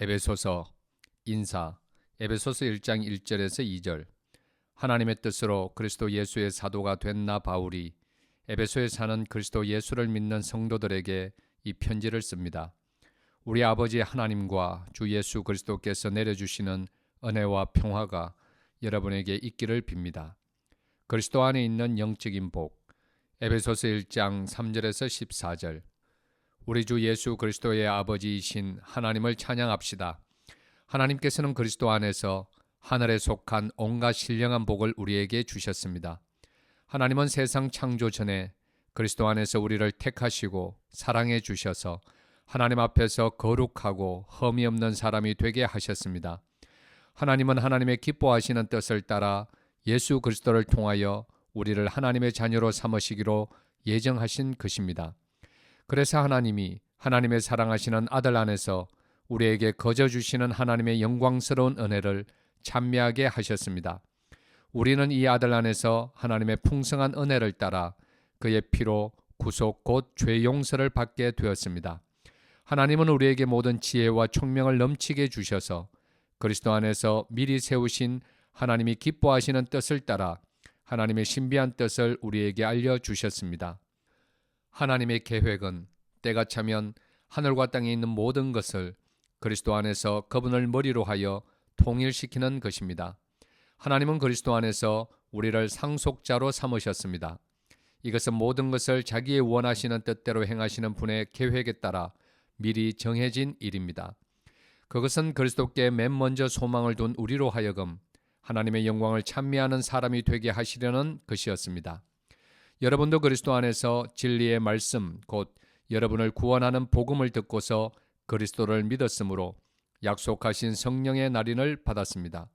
에베소서 인사 에베소서 1장 1절에서 2절. 하나님의 뜻으로 그리스도 예수의 사도가 된 나 바울이 에베소에 사는 그리스도 예수를 믿는 성도들에게 이 편지를 씁니다. 우리 아버지 하나님과 주 예수 그리스도께서 내려주시는 은혜와 평화가 여러분에게 있기를 빕니다. 그리스도 안에 있는 영적인 복. 에베소서 1장 3절에서 14절. 우리 주 예수 그리스도의 아버지이신 하나님을 찬양합시다. 하나님께서는 그리스도 안에서 하늘에 속한 온갖 신령한 복을 우리에게 주셨습니다. 하나님은 세상 창조 전에 그리스도 안에서 우리를 택하시고 사랑해 주셔서 하나님 앞에서 거룩하고 흠이 없는 사람이 되게 하셨습니다. 하나님은 하나님의 기뻐하시는 뜻을 따라 예수 그리스도를 통하여 우리를 하나님의 자녀로 삼으시기로 예정하신 것입니다. 그래서 하나님이 하나님의 사랑하시는 아들 안에서 우리에게 거저 주시는 하나님의 영광스러운 은혜를 찬미하게 하셨습니다. 우리는 이 아들 안에서 하나님의 풍성한 은혜를 따라 그의 피로 구속 곧 죄 용서를 받게 되었습니다. 하나님은 우리에게 모든 지혜와 총명을 넘치게 주셔서 그리스도 안에서 미리 세우신 하나님이 기뻐하시는 뜻을 따라 하나님의 신비한 뜻을 우리에게 알려주셨습니다. 하나님의 계획은 때가 차면 하늘과 땅에 있는 모든 것을 그리스도 안에서 그분을 머리로 하여 통일시키는 것입니다. 하나님은 그리스도 안에서 우리를 상속자로 삼으셨습니다. 이것은 모든 것을 자기의 원하시는 뜻대로 행하시는 분의 계획에 따라 미리 정해진 일입니다. 그것은 그리스도께 맨 먼저 소망을 둔 우리로 하여금 하나님의 영광을 찬미하는 사람이 되게 하시려는 것이었습니다. 여러분도 그리스도 안에서 진리의 말씀, 곧 여러분을 구원하는 복음을 듣고서 그리스도를 믿었으므로 약속하신 성령의 날인을 받았습니다.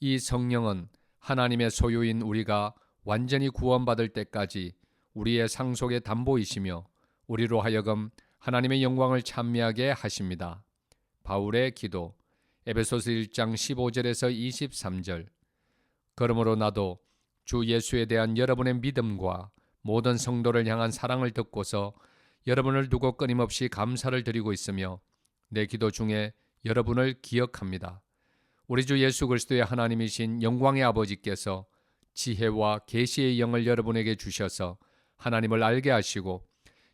이 성령은 하나님의 소유인 우리가 완전히 구원받을 때까지 우리의 상속의 담보이시며 우리로 하여금 하나님의 영광을 찬미하게 하십니다. 바울의 기도. 에베소서 1장 15절에서 23절. 그러므로 나도 주 예수에 대한 여러분의 믿음과 모든 성도를 향한 사랑을 듣고서 여러분을 두고 끊임없이 감사를 드리고 있으며 내 기도 중에 여러분을 기억합니다. 우리 주 예수 그리스도의 하나님이신 영광의 아버지께서 지혜와 계시의 영을 여러분에게 주셔서 하나님을 알게 하시고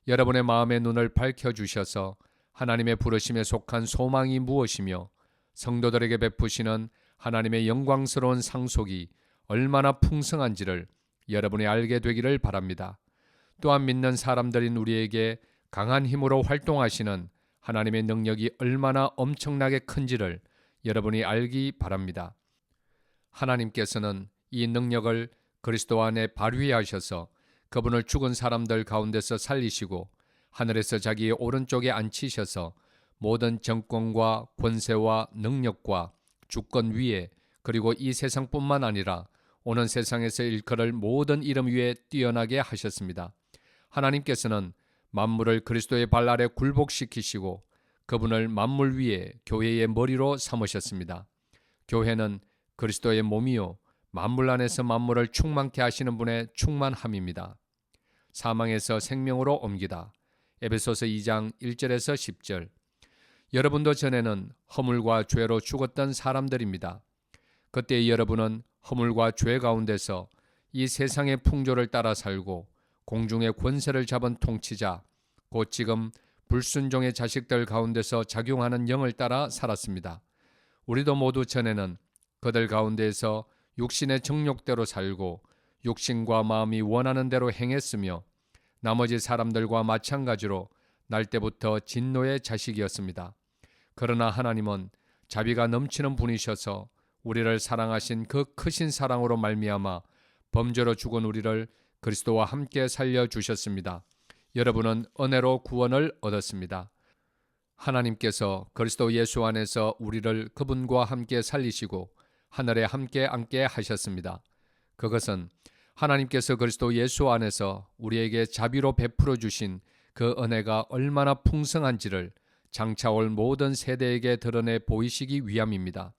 여러분의 마음의 눈을 밝혀주셔서 하나님의 부르심에 속한 소망이 무엇이며 성도들에게 베푸시는 하나님의 영광스러운 상속이 얼마나 풍성한지를 여러분이 알게 되기를 바랍니다. 또한 믿는 사람들인 우리에게 강한 힘으로 활동하시는 하나님의 능력이 얼마나 엄청나게 큰지를 여러분이 알기 바랍니다. 하나님께서는 이 능력을 그리스도 안에 발휘하셔서 그분을 죽은 사람들 가운데서 살리시고 하늘에서 자기의 오른쪽에 앉히셔서 모든 정권과 권세와 능력과 주권 위에 그리고 이 세상뿐만 아니라 오는 세상에서 일컬을 모든 이름 위에 뛰어나게 하셨습니다. 하나님께서는 만물을 그리스도의 발 아래 굴복시키시고 그분을 만물 위에 교회의 머리로 삼으셨습니다. 교회는 그리스도의 몸이요 만물 안에서 만물을 충만케 하시는 분의 충만함입니다. 사망에서 생명으로 옮기다. 에베소서 2장 1절에서 10절. 여러분도 전에는 허물과 죄로 죽었던 사람들입니다. 그때 여러분은 허물과 죄 가운데서 이 세상의 풍조를 따라 살고 공중의 권세를 잡은 통치자, 곧 지금 불순종의 자식들 가운데서 작용하는 영을 따라 살았습니다. 우리도 모두 전에는 그들 가운데에서 육신의 정욕대로 살고 육신과 마음이 원하는 대로 행했으며 나머지 사람들과 마찬가지로 날 때부터 진노의 자식이었습니다. 그러나 하나님은 자비가 넘치는 분이셔서 우리를 사랑하신 그 크신 사랑으로 말미암아 범죄로 죽은 우리를 그리스도와 함께 살려주셨습니다. 여러분은 은혜로 구원을 얻었습니다. 하나님께서 그리스도 예수 안에서 우리를 그분과 함께 살리시고 하늘에 함께 앉게 하셨습니다. 그것은 하나님께서 그리스도 예수 안에서 우리에게 자비로 베풀어 주신 그 은혜가 얼마나 풍성한지를 장차 올 모든 세대에게 드러내 보이시기 위함입니다.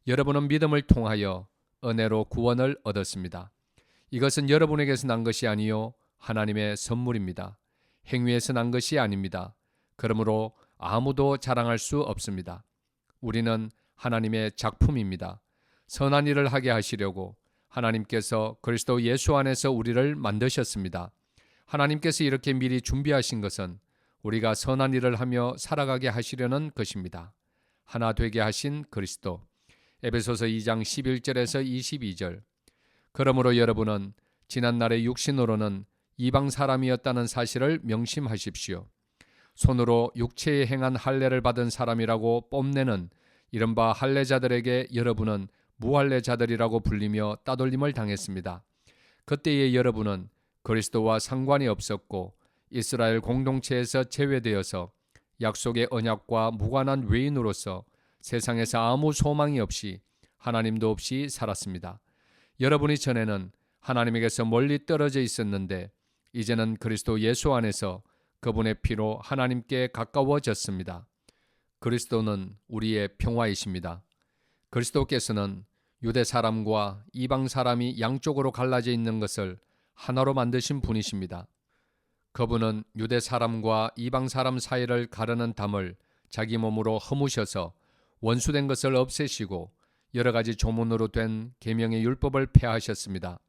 여러분은 믿음을 통하여 은혜로 구원을 얻었습니다. 이것은 여러분에게서 난 것이 아니요 하나님의 선물입니다. 행위에서 난 것이 아닙니다. 그러므로 아무도 자랑할 수 없습니다. 우리는 하나님의 작품입니다. 선한 일을 하게 하시려고 하나님께서 그리스도 예수 안에서 우리를 만드셨습니다. 하나님께서 이렇게 미리 준비하신 것은 우리가 선한 일을 하며 살아가게 하시려는 것입니다. 하나 되게 하신 그리스도. 에베소서 2장 11절에서 22절. 그러므로 여러분은 지난날의 육신으로는 이방 사람이었다는 사실을 명심하십시오. 손으로 육체에 행한 할례를 받은 사람이라고 뽐내는 이른바 할례자들에게 여러분은 무할례자들이라고 불리며 따돌림을 당했습니다. 그때의 여러분은 그리스도와 상관이 없었고 이스라엘 공동체에서 제외되어서 약속의 언약과 무관한 외인으로서 세상에서 아무 소망이 없이 하나님도 없이 살았습니다. 여러분이 전에는 하나님에게서 멀리 떨어져 있었는데 이제는 그리스도 예수 안에서 그분의 피로 하나님께 가까워졌습니다. 그리스도는 우리의 평화이십니다. 그리스도께서는 유대 사람과 이방 사람이 양쪽으로 갈라져 있는 것을 하나로 만드신 분이십니다. 그분은 유대 사람과 이방 사람 사이를 가르는 담을 자기 몸으로 허무셔서 원수된 것을 없애시고 여러 가지 조문으로 된 계명의 율법을 폐하셨습니다.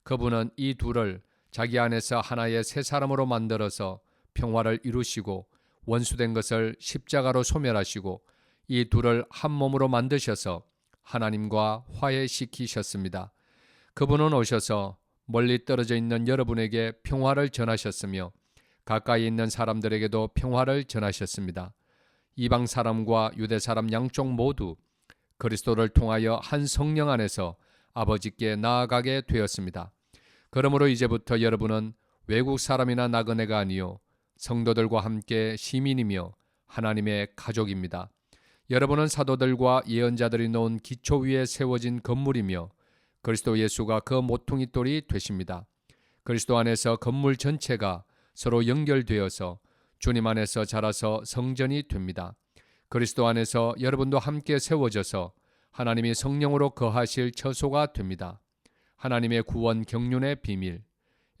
그분은 이 둘을 자기 안에서 하나의 새 사람으로 만들어서 평화를 이루시고 원수된 것을 십자가로 소멸하시고 이 둘을 한 몸으로 만드셔서 하나님과 화해시키셨습니다. 그분은 오셔서 멀리 떨어져 있는 여러분에게 평화를 전하셨으며 가까이 있는 사람들에게도 평화를 전하셨습니다. 이방 사람과 유대 사람 양쪽 모두 그리스도를 통하여 한 성령 안에서 아버지께 나아가게 되었습니다. 그러므로 이제부터 여러분은 외국 사람이나 나그네가 아니요 성도들과 함께 시민이며 하나님의 가족입니다. 여러분은 사도들과 예언자들이 놓은 기초 위에 세워진 건물이며 그리스도 예수가 그 모퉁이 돌이 되십니다. 그리스도 안에서 건물 전체가 서로 연결되어서 주님 안에서 자라서 성전이 됩니다. 그리스도 안에서 여러분도 함께 세워져서 하나님이 성령으로 거하실 처소가 됩니다. 하나님의 구원 경륜의 비밀.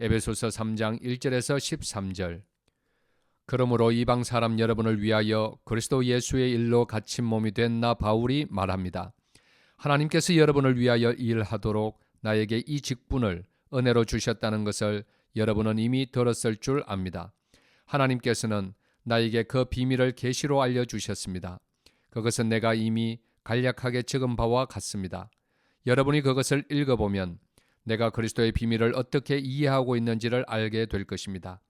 에베소서 3장 1절에서 13절. 그러므로 이방 사람 여러분을 위하여 그리스도 예수의 일로 갇힌 몸이 된 나 바울이 말합니다. 하나님께서 여러분을 위하여 일하도록 나에게 이 직분을 은혜로 주셨다는 것을 여러분은 이미 들었을 줄 압니다. 하나님께서는 나에게 그 비밀을 계시로 알려주셨습니다. 그것은 내가 이미 간략하게 적은 바와 같습니다. 여러분이 그것을 읽어보면 내가 그리스도의 비밀을 어떻게 이해하고 있는지를 알게 될 것입니다.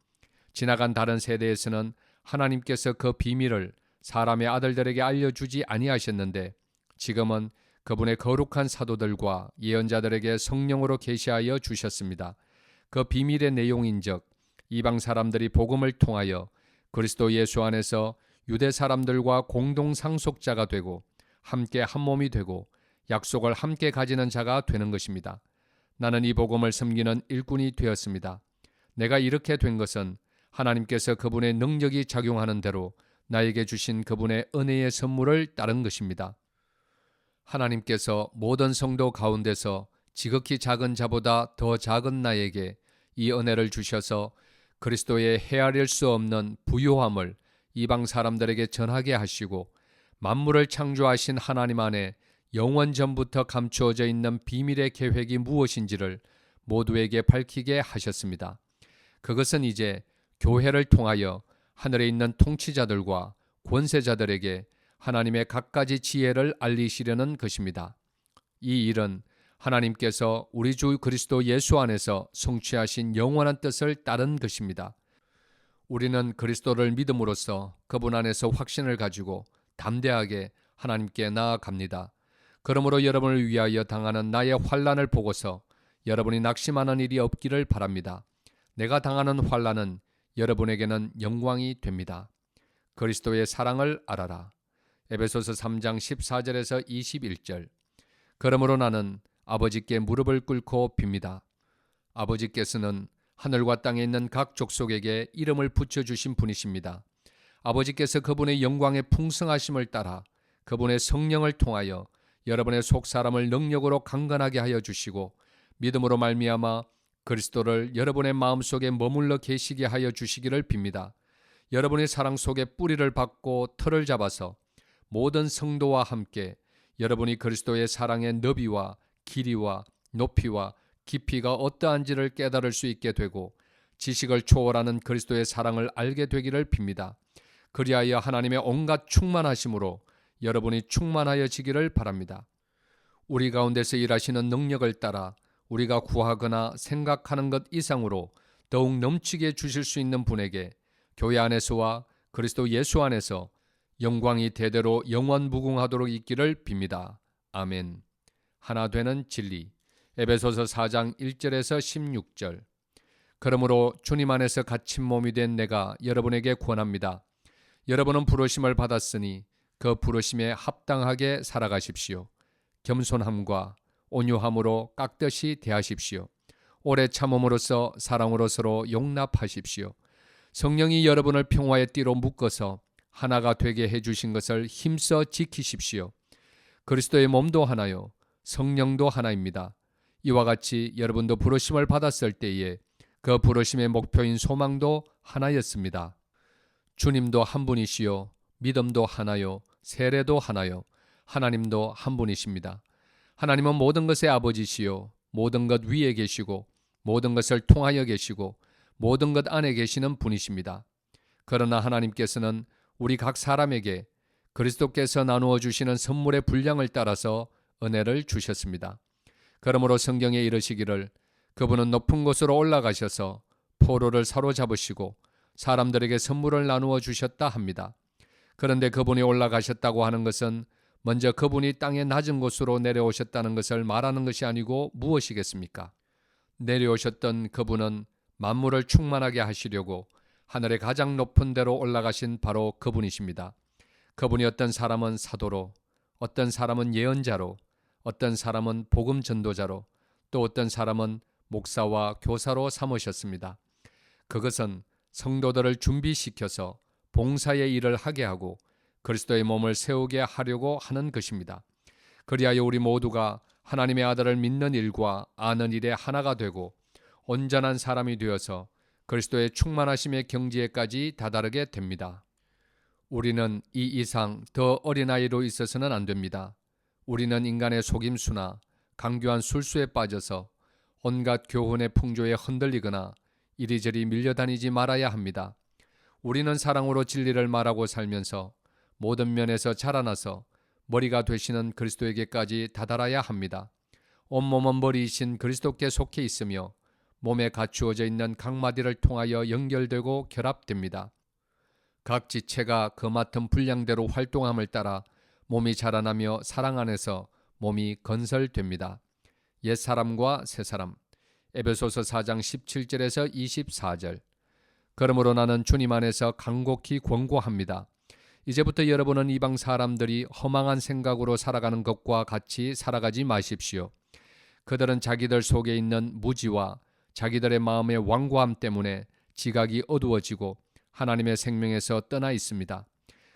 지나간 다른 세대에서는 하나님께서 그 비밀을 사람의 아들들에게 알려주지 아니하셨는데 지금은 그분의 거룩한 사도들과 예언자들에게 성령으로 계시하여 주셨습니다. 그 비밀의 내용인즉 이방 사람들이 복음을 통하여 그리스도 예수 안에서 유대 사람들과 공동 상속자가 되고 함께 한 몸이 되고 약속을 함께 가지는 자가 되는 것입니다. 나는 이 복음을 섬기는 일꾼이 되었습니다. 내가 이렇게 된 것은 하나님께서 그분의 능력이 작용하는 대로 나에게 주신 그분의 은혜의 선물을 따른 것입니다. 하나님께서 모든 성도 가운데서 지극히 작은 자보다 더 작은 나에게 이 은혜를 주셔서 그리스도의 헤아릴 수 없는 부요함을 이방 사람들에게 전하게 하시고 만물을 창조하신 하나님 안에 영원 전부터 감추어져 있는 비밀의 계획이 무엇인지를 모두에게 밝히게 하셨습니다. 그것은 이제 교회를 통하여 하늘에 있는 통치자들과 권세자들에게 하나님의 갖가지 지혜를 알리시려는 것입니다. 이 일은 하나님께서 우리 주 그리스도 예수 안에서 성취하신 영원한 뜻을 따른 것입니다. 우리는 그리스도를 믿음으로써 그분 안에서 확신을 가지고 담대하게 하나님께 나아갑니다. 그러므로 여러분을 위하여 당하는 나의 환난을 보고서 여러분이 낙심하는 일이 없기를 바랍니다. 내가 당하는 환난은 여러분에게는 영광이 됩니다. 그리스도의 사랑을 알아라. 에베소서 3장 14절에서 21절. 그러므로 나는 아버지께 무릎을 꿇고 빕니다. 아버지께서는 하늘과 땅에 있는 각 족속에게 이름을 붙여주신 분이십니다. 아버지께서 그분의 영광의 풍성하심을 따라 그분의 성령을 통하여 여러분의 속사람을 능력으로 강건하게 하여 주시고 믿음으로 말미암아 그리스도를 여러분의 마음속에 머물러 계시게 하여 주시기를 빕니다. 여러분의 사랑 속에 뿌리를 받고 틀을 잡아서 모든 성도와 함께 여러분이 그리스도의 사랑의 너비와 길이와 높이와 깊이가 어떠한지를 깨달을 수 있게 되고 지식을 초월하는 그리스도의 사랑을 알게 되기를 빕니다. 그리하여 하나님의 온갖 충만하심으로 여러분이 충만하여지기를 바랍니다. 우리 가운데서 일하시는 능력을 따라 우리가 구하거나 생각하는 것 이상으로 더욱 넘치게 주실 수 있는 분에게 교회 안에서와 그리스도 예수 안에서 영광이 대대로 영원무궁하도록 있기를 빕니다. 아멘. 하나 되는 진리. 에베소서 4장 1절에서 16절. 그러므로 주님 안에서 갇힌 몸이 된 내가 여러분에게 권합니다. 여러분은 부르심을 받았으니 그 부르심에 합당하게 살아가십시오. 겸손함과 온유함으로 깍듯이 대하십시오. 오래 참음으로써 사랑으로 서로 용납하십시오. 성령이 여러분을 평화의 띠로 묶어서 하나가 되게 해주신 것을 힘써 지키십시오. 그리스도의 몸도 하나요, 성령도 하나입니다. 이와 같이 여러분도 부르심을 받았을 때에 그 부르심의 목표인 소망도 하나였습니다. 주님도 한 분이시요, 믿음도 하나요, 세례도 하나요, 하나님도 한 분이십니다. 하나님은 모든 것의 아버지시요, 모든 것 위에 계시고 모든 것을 통하여 계시고 모든 것 안에 계시는 분이십니다. 그러나 하나님께서는 우리 각 사람에게 그리스도께서 나누어 주시는 선물의 분량을 따라서 은혜를 주셨습니다. 그러므로 성경에 이르시기를 그분은 높은 곳으로 올라가셔서 포로를 사로잡으시고 사람들에게 선물을 나누어 주셨다 합니다. 그런데 그분이 올라가셨다고 하는 것은 먼저 그분이 땅의 낮은 곳으로 내려오셨다는 것을 말하는 것이 아니고 무엇이겠습니까? 내려오셨던 그분은 만물을 충만하게 하시려고 하늘의 가장 높은 데로 올라가신 바로 그분이십니다. 그분이 어떤 사람은 사도로, 어떤 사람은 예언자로, 어떤 사람은 복음 전도자로, 또 어떤 사람은 목사와 교사로 삼으셨습니다. 그것은 성도들을 준비시켜서 봉사의 일을 하게 하고 그리스도의 몸을 세우게 하려고 하는 것입니다. 그리하여 우리 모두가 하나님의 아들을 믿는 일과 아는 일에 하나가 되고 온전한 사람이 되어서 그리스도의 충만하심의 경지에까지 다다르게 됩니다. 우리는 이 이상 더 어린아이로 있어서는 안 됩니다. 우리는 인간의 속임수나 강교한 술수에 빠져서 온갖 교훈의 풍조에 흔들리거나 이리저리 밀려다니지 말아야 합니다. 우리는 사랑으로 진리를 말하고 살면서 모든 면에서 자라나서 머리가 되시는 그리스도에게까지 다다라야 합니다. 온몸은 머리이신 그리스도께 속해 있으며 몸에 갖추어져 있는 각 마디를 통하여 연결되고 결합됩니다. 각 지체가 그 맡은 분량대로 활동함을 따라 몸이 자라나며 사랑 안에서 몸이 건설됩니다. 옛사람과 새사람. 에베소서 4장 17절에서 24절. 그러므로 나는 주님 안에서 간곡히 권고합니다. 이제부터 여러분은 이방 사람들이 허망한 생각으로 살아가는 것과 같이 살아가지 마십시오. 그들은 자기들 속에 있는 무지와 자기들의 마음의 완고함 때문에 지각이 어두워지고 하나님의 생명에서 떠나 있습니다.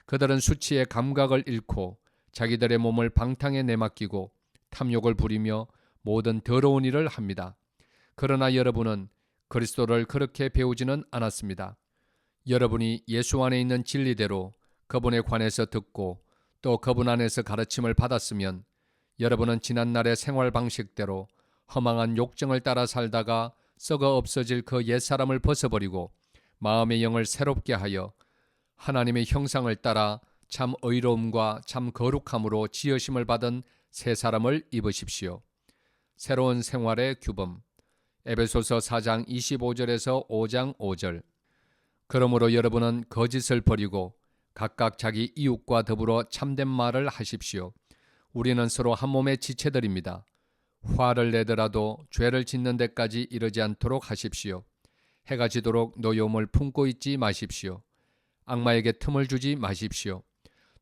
그들은 수치의 감각을 잃고 자기들의 몸을 방탕에 내맡기고 탐욕을 부리며 모든 더러운 일을 합니다. 그러나 여러분은 그리스도를 그렇게 배우지는 않았습니다. 여러분이 예수 안에 있는 진리대로 그분에 관해서 듣고 또 그분 안에서 가르침을 받았으면 여러분은 지난날의 생활 방식대로 허망한 욕정을 따라 살다가 썩어 없어질 그 옛사람을 벗어버리고 마음의 영을 새롭게 하여 하나님의 형상을 따라 참 의로움과 참 거룩함으로 지으심을 받은 새 사람을 입으십시오. 새로운 생활의 규범. 에베소서 4장 25절에서 5장 5절. 그러므로 여러분은 거짓을 버리고 각각 자기 이웃과 더불어 참된 말을 하십시오. 우리는 서로 한 몸의 지체들입니다. 화를 내더라도 죄를 짓는 데까지 이르지 않도록 하십시오. 해가 지도록 노여움을 품고 있지 마십시오. 악마에게 틈을 주지 마십시오.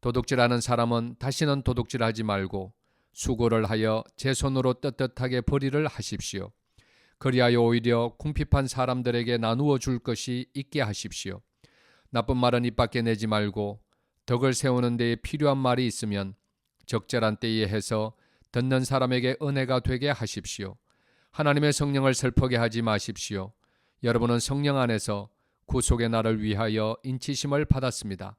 도둑질하는 사람은 다시는 도둑질하지 말고 수고를 하여 제 손으로 떳떳하게 벌이를 하십시오. 그리하여 오히려 궁핍한 사람들에게 나누어 줄 것이 있게 하십시오. 나쁜 말은 입 밖에 내지 말고 덕을 세우는 데에 필요한 말이 있으면 적절한 때에 해서 듣는 사람에게 은혜가 되게 하십시오. 하나님의 성령을 슬프게 하지 마십시오. 여러분은 성령 안에서 구속의 날을 위하여 인치심을 받았습니다.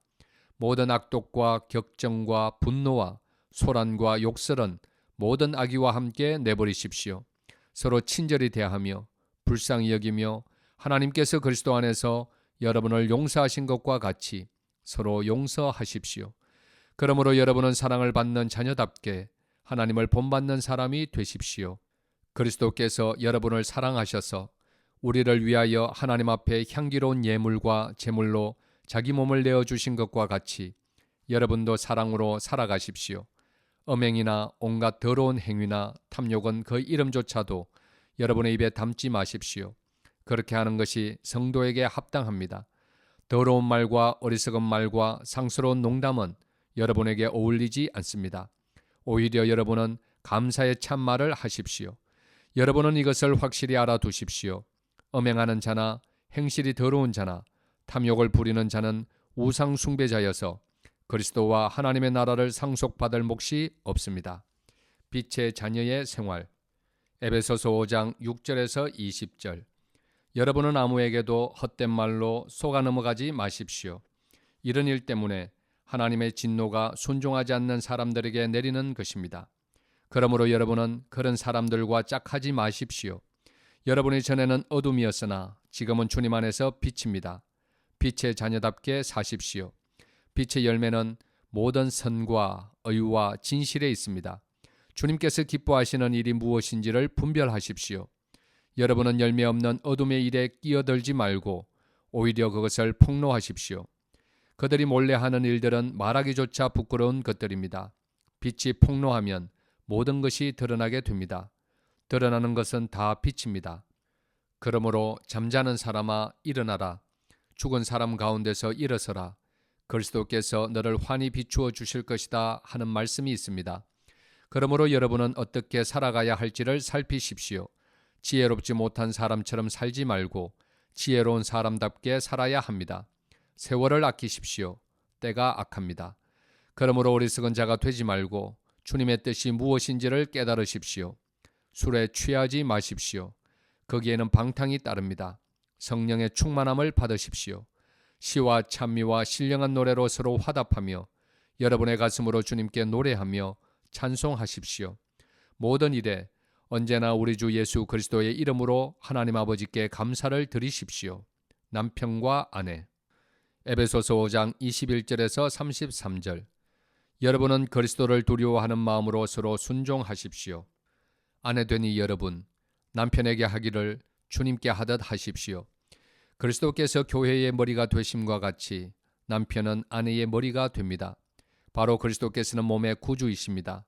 모든 악독과 격정과 분노와 소란과 욕설은 모든 악의와 함께 내버리십시오. 서로 친절히 대하며 불쌍히 여기며 하나님께서 그리스도 안에서 여러분을 용서하신 것과 같이 서로 용서하십시오. 그러므로 여러분은 사랑을 받는 자녀답게 하나님을 본받는 사람이 되십시오. 그리스도께서 여러분을 사랑하셔서 우리를 위하여 하나님 앞에 향기로운 예물과 제물로 자기 몸을 내어주신 것과 같이 여러분도 사랑으로 살아가십시오. 음행이나 온갖 더러운 행위나 탐욕은 그 이름조차도 여러분의 입에 담지 마십시오. 그렇게 하는 것이 성도에게 합당합니다. 더러운 말과 어리석은 말과 상스러운 농담은 여러분에게 어울리지 않습니다. 오히려 여러분은 감사의 참말을 하십시오. 여러분은 이것을 확실히 알아두십시오. 음행하는 자나 행실이 더러운 자나 탐욕을 부리는 자는 우상 숭배자여서 그리스도와 하나님의 나라를 상속받을 몫이 없습니다. 빛의 자녀의 생활. 에베소서 5장 6절에서 20절. 여러분은 아무에게도 헛된 말로 속아 넘어가지 마십시오. 이런 일 때문에 하나님의 진노가 순종하지 않는 사람들에게 내리는 것입니다. 그러므로 여러분은 그런 사람들과 짝하지 마십시오. 여러분이 전에는 어둠이었으나 지금은 주님 안에서 빛입니다. 빛의 자녀답게 사십시오. 빛의 열매는 모든 선과 의와 진실에 있습니다. 주님께서 기뻐하시는 일이 무엇인지를 분별하십시오. 여러분은 열매 없는 어둠의 일에 끼어들지 말고 오히려 그것을 폭로하십시오. 그들이 몰래 하는 일들은 말하기조차 부끄러운 것들입니다. 빛이 폭로하면 모든 것이 드러나게 됩니다. 드러나는 것은 다 빛입니다. 그러므로 잠자는 사람아 일어나라. 죽은 사람 가운데서 일어서라. 그리스도께서 너를 환히 비추어 주실 것이다 하는 말씀이 있습니다. 그러므로 여러분은 어떻게 살아가야 할지를 살피십시오. 지혜롭지 못한 사람처럼 살지 말고 지혜로운 사람답게 살아야 합니다. 세월을 아끼십시오. 때가 악합니다. 그러므로 어리석은 자가 되지 말고 주님의 뜻이 무엇인지를 깨달으십시오. 술에 취하지 마십시오. 거기에는 방탕이 따릅니다. 성령의 충만함을 받으십시오. 시와 찬미와 신령한 노래로 서로 화답하며 여러분의 가슴으로 주님께 노래하며 찬송하십시오. 모든 일에 언제나 우리 주 예수 그리스도의 이름으로 하나님 아버지께 감사를 드리십시오. 남편과 아내. 에베소서 5장 21절에서 33절. 여러분은 그리스도를 두려워하는 마음으로 서로 순종하십시오. 아내 되니 여러분, 남편에게 하기를 주님께 하듯 하십시오. 그리스도께서 교회의 머리가 되심과 같이 남편은 아내의 머리가 됩니다. 바로 그리스도께서는 몸의 구주이십니다.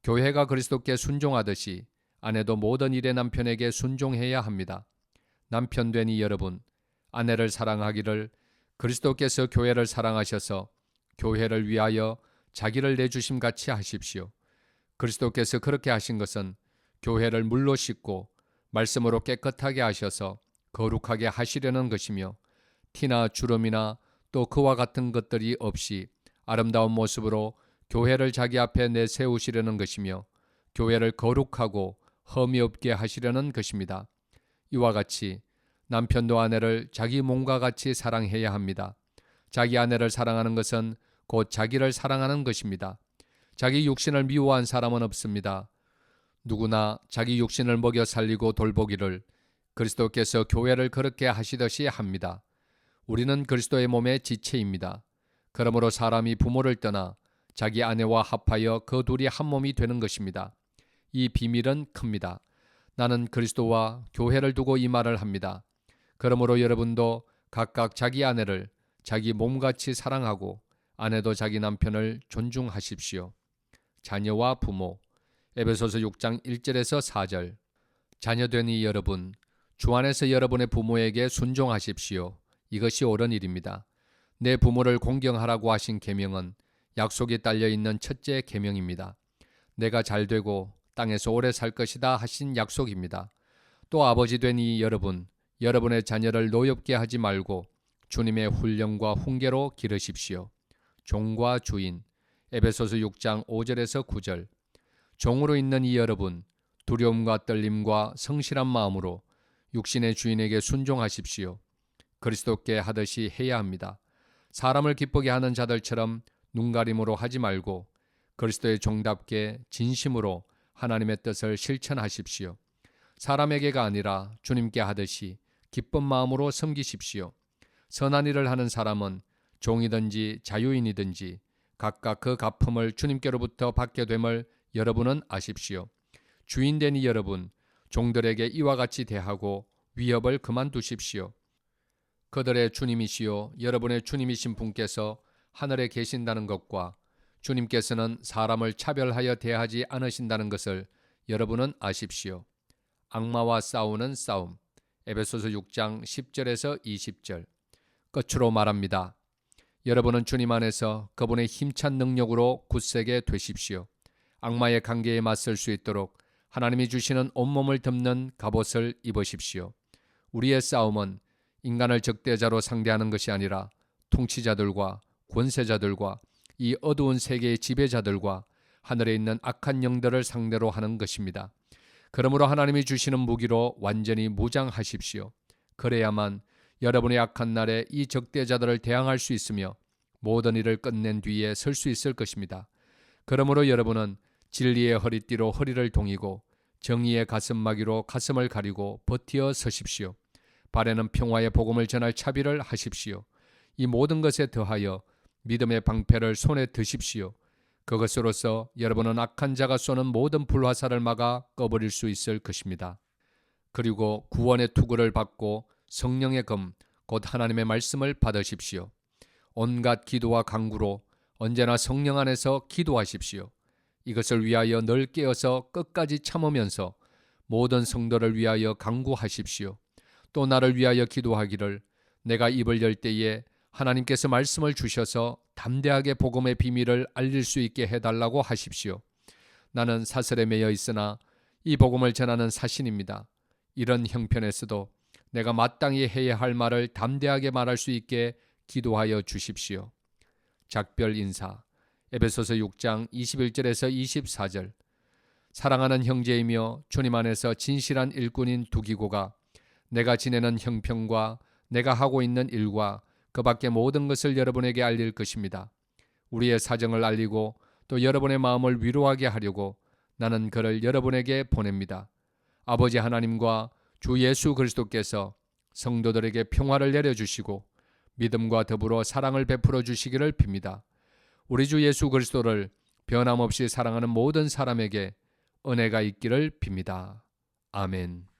교회가 그리스도께 순종하듯이 아내도 모든 일에 남편에게 순종해야 합니다. 남편 되니 여러분, 아내를 사랑하기를 그리스도께서 교회를 사랑하셔서 교회를 위하여 자기를 내주심 같이 하십시오. 그리스도께서 그렇게 하신 것은 교회를 물로 씻고 말씀으로 깨끗하게 하셔서 거룩하게 하시려는 것이며 티나 주름이나 또 그와 같은 것들이 없이 아름다운 모습으로 교회를 자기 앞에 내세우시려는 것이며 교회를 거룩하고 흠이 없게 하시려는 것입니다. 이와 같이 남편도 아내를 자기 몸과 같이 사랑해야 합니다. 자기 아내를 사랑하는 것은 곧 자기를 사랑하는 것입니다. 자기 육신을 미워한 사람은 없습니다. 누구나 자기 육신을 먹여 살리고 돌보기를 그리스도께서 교회를 그렇게 하시듯이 합니다. 우리는 그리스도의 몸의 지체입니다. 그러므로 사람이 부모를 떠나 자기 아내와 합하여 그 둘이 한 몸이 되는 것입니다. 이 비밀은 큽니다. 나는 그리스도와 교회를 두고 이 말을 합니다. 그러므로 여러분도 각각 자기 아내를 자기 몸같이 사랑하고 아내도 자기 남편을 존중하십시오. 자녀와 부모. 에베소서 6장 1절에서 4절. 자녀되니 여러분, 주 안에서 여러분의 부모에게 순종하십시오. 이것이 옳은 일입니다. 내 부모를 공경하라고 하신 계명은 약속이 딸려있는 첫째 계명입니다. 내가 잘되고 땅에서 오래 살 것이다 하신 약속입니다. 또 아버지 되니 여러분, 여러분의 자녀를 노엽게 하지 말고 주님의 훈령과 훈계로 기르십시오. 종과 주인. 에베소서 6장 5절에서 9절. 종으로 있는 이 여러분, 두려움과 떨림과 성실한 마음으로 육신의 주인에게 순종하십시오. 그리스도께 하듯이 해야 합니다. 사람을 기쁘게 하는 자들처럼 눈가림으로 하지 말고 그리스도의 종답게 진심으로 하나님의 뜻을 실천하십시오. 사람에게가 아니라 주님께 하듯이 기쁜 마음으로 섬기십시오. 선한 일을 하는 사람은 종이든지 자유인이든지 각각 그 갚음을 주님께로부터 받게 됨을 여러분은 아십시오. 주인된 이 여러분, 종들에게 이와 같이 대하고 위협을 그만두십시오. 그들의 주님이시요 여러분의 주님이신 분께서 하늘에 계신다는 것과 주님께서는 사람을 차별하여 대하지 않으신다는 것을 여러분은 아십시오. 악마와 싸우는 싸움. 에베소서 6장 10절에서 20절. 끝으로 말합니다. 여러분은 주님 안에서 그분의 힘찬 능력으로 굳세게 되십시오. 악마의 관계에 맞설 수 있도록 하나님이 주시는 온몸을 덮는 갑옷을 입으십시오. 우리의 싸움은 인간을 적대자로 상대하는 것이 아니라 통치자들과 권세자들과 이 어두운 세계의 지배자들과 하늘에 있는 악한 영들을 상대로 하는 것입니다. 그러므로 하나님이 주시는 무기로 완전히 무장하십시오. 그래야만 여러분의 악한 날에 이 적대자들을 대항할 수 있으며 모든 일을 끝낸 뒤에 설 수 있을 것입니다. 그러므로 여러분은 진리의 허리띠로 허리를 동이고 정의의 가슴막이로 가슴을 가리고 버티어 서십시오. 발에는 평화의 복음을 전할 차비를 하십시오. 이 모든 것에 더하여 믿음의 방패를 손에 드십시오. 그것으로서 여러분은 악한 자가 쏘는 모든 불화살을 막아 꺼버릴 수 있을 것입니다. 그리고 구원의 투구를 받고 성령의 검, 곧 하나님의 말씀을 받으십시오. 온갖 기도와 간구로 언제나 성령 안에서 기도하십시오. 이것을 위하여 늘 깨어서 끝까지 참으면서 모든 성도를 위하여 간구하십시오. 또 나를 위하여 기도하기를 내가 입을 열 때에 하나님께서 말씀을 주셔서 담대하게 복음의 비밀을 알릴 수 있게 해달라고 하십시오. 나는 사슬에 매여 있으나 이 복음을 전하는 사신입니다. 이런 형편에서도 내가 마땅히 해야 할 말을 담대하게 말할 수 있게 기도하여 주십시오. 작별 인사. 에베소서 6장 21절에서 24절. 사랑하는 형제이며 주님 안에서 진실한 일꾼인 두기고가 내가 지내는 형편과 내가 하고 있는 일과 그 밖의 모든 것을 여러분에게 알릴 것입니다. 우리의 사정을 알리고 또 여러분의 마음을 위로하게 하려고 나는 그를 여러분에게 보냅니다. 아버지 하나님과 주 예수 그리스도께서 성도들에게 평화를 내려주시고 믿음과 더불어 사랑을 베풀어 주시기를 빕니다. 우리 주 예수 그리스도를 변함없이 사랑하는 모든 사람에게 은혜가 있기를 빕니다. 아멘.